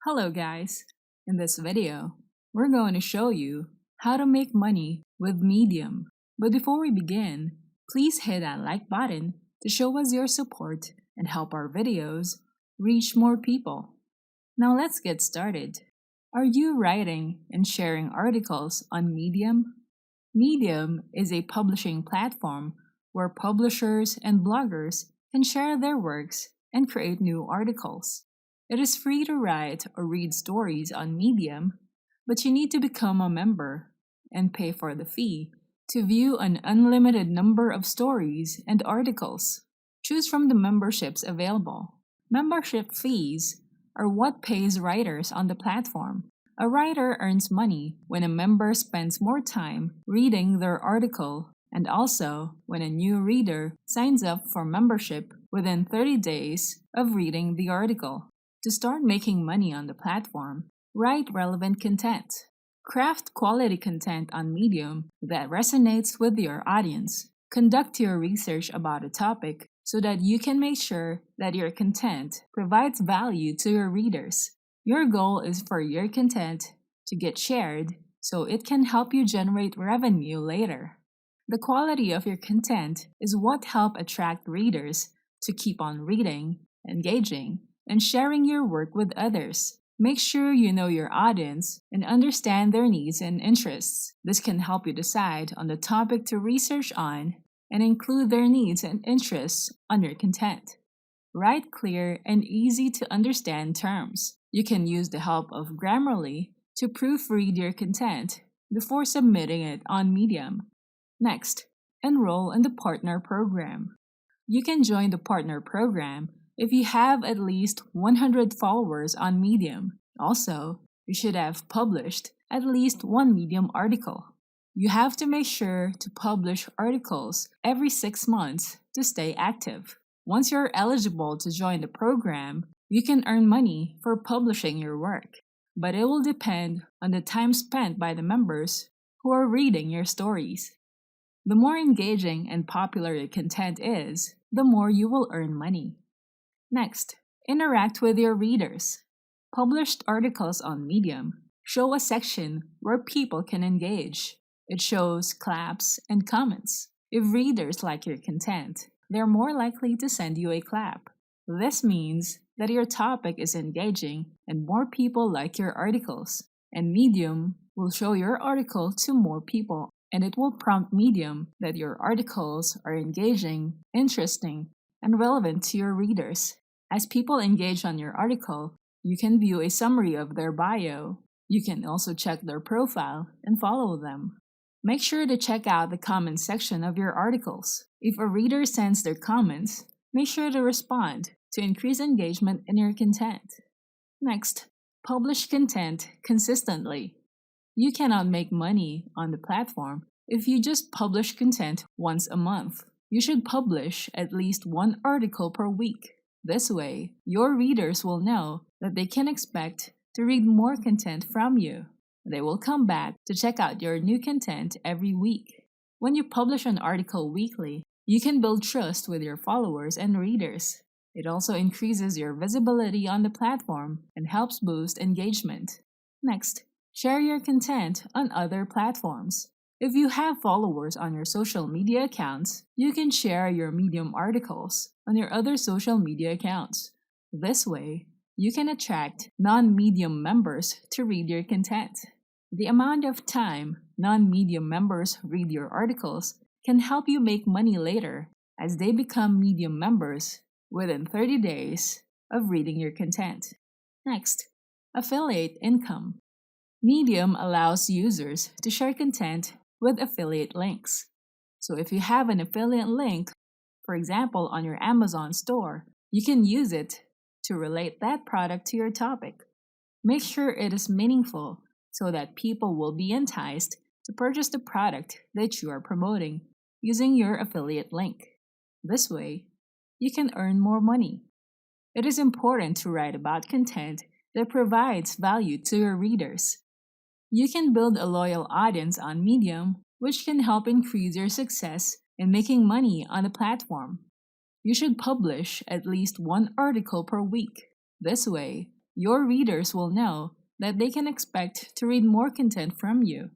Hello guys! In this video, we're going to show you how to make money with Medium. But before we begin, please hit that like button to show us your support and help our videos reach more people. Now let's get started. Are you writing and sharing articles on Medium? Medium is a publishing platform where publishers and bloggers can share their works and create new articles. It is free to write or read stories on Medium, but you need to become a member and pay for the fee to view an unlimited number of stories and articles. Choose from the memberships available. Membership fees are what pays writers on the platform. A writer earns money when a member spends more time reading their article and also when a new reader signs up for membership within 30 days of reading the article. To start making money on the platform, write relevant content. Craft quality content on Medium that resonates with your audience. Conduct your research about a topic so that you can make sure that your content provides value to your readers. Your goal is for your content to get shared so it can help you generate revenue later. The quality of your content is what helps attract readers to keep on reading, engaging, and sharing your work with others. Make sure you know your audience and understand their needs and interests. This can help you decide on the topic to research on and include their needs and interests on your content. Write clear and easy to understand terms. You can use the help of Grammarly to proofread your content before submitting it on Medium. Next, enroll in the Partner Program. You can join the Partner Program if you have at least 100 followers on Medium. Also, you should have published at least one Medium article. You have to make sure to publish articles every 6 months to stay active. Once you're eligible to join the program, you can earn money for publishing your work, but it will depend on the time spent by the members who are reading your stories. The more engaging and popular your content is, the more you will earn money. Next, interact with your readers. Published articles on Medium show a section where people can engage. It shows claps and comments. If readers like your content, they're more likely to send you a clap. This means that your topic is engaging and more people like your articles. And Medium will show your article to more people, and it will prompt Medium that your articles are engaging, interesting, and relevant to your readers. As people engage on your article, you can view a summary of their bio. You can also check their profile and follow them. Make sure to check out the comments section of your articles. If a reader sends their comments, make sure to respond to increase engagement in your content. Next, publish content consistently. You cannot make money on the platform if you just publish content once a month. You should publish at least one article per week. This way, your readers will know that they can expect to read more content from you. They will come back to check out your new content every week. When you publish an article weekly, you can build trust with your followers and readers. It also increases your visibility on the platform and helps boost engagement. Next, share your content on other platforms. If you have followers on your social media accounts, you can share your Medium articles on your other social media accounts. This way, you can attract non-Medium members to read your content. The amount of time non-Medium members read your articles can help you make money later as they become Medium members within 30 days of reading your content. Next, affiliate income. Medium allows users to share content with affiliate links. So if you have an affiliate link, for example on your Amazon store, you can use it to relate that product to your topic. Make sure it is meaningful so that people will be enticed to purchase the product that you are promoting using your affiliate link. This way, you can earn more money. It is important to write about content that provides value to your readers. You can build a loyal audience on Medium, which can help increase your success in making money on the platform. You should publish at least one article per week. This way, your readers will know that they can expect to read more content from you.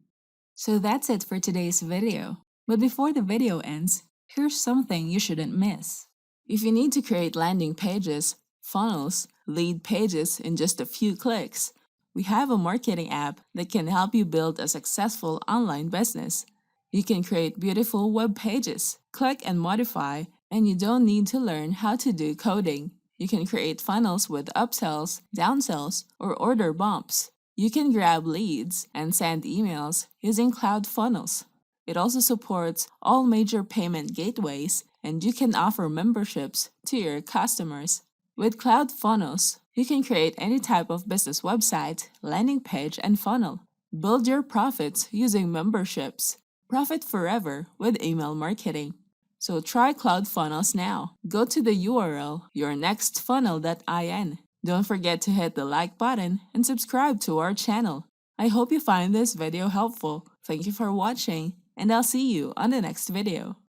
So that's it for today's video. But before the video ends, here's something you shouldn't miss. If you need to create landing pages, funnels, lead pages in just a few clicks, we have a marketing app that can help you build a successful online business. You can create beautiful web pages, click and modify, and you don't need to learn how to do coding. You can create funnels with upsells, downsells, or order bumps. You can grab leads and send emails using Cloud Funnels. It also supports all major payment gateways, and you can offer memberships to your customers. With Cloud Funnels, you can create any type of business website, landing page, and funnel. Build your profits using memberships. Profit forever with email marketing. So try Cloud Funnels now. Go to the URL yournextfunnel.in. Don't forget to hit the like button and subscribe to our channel. I hope you find this video helpful. Thank you for watching, and I'll see you on the next video.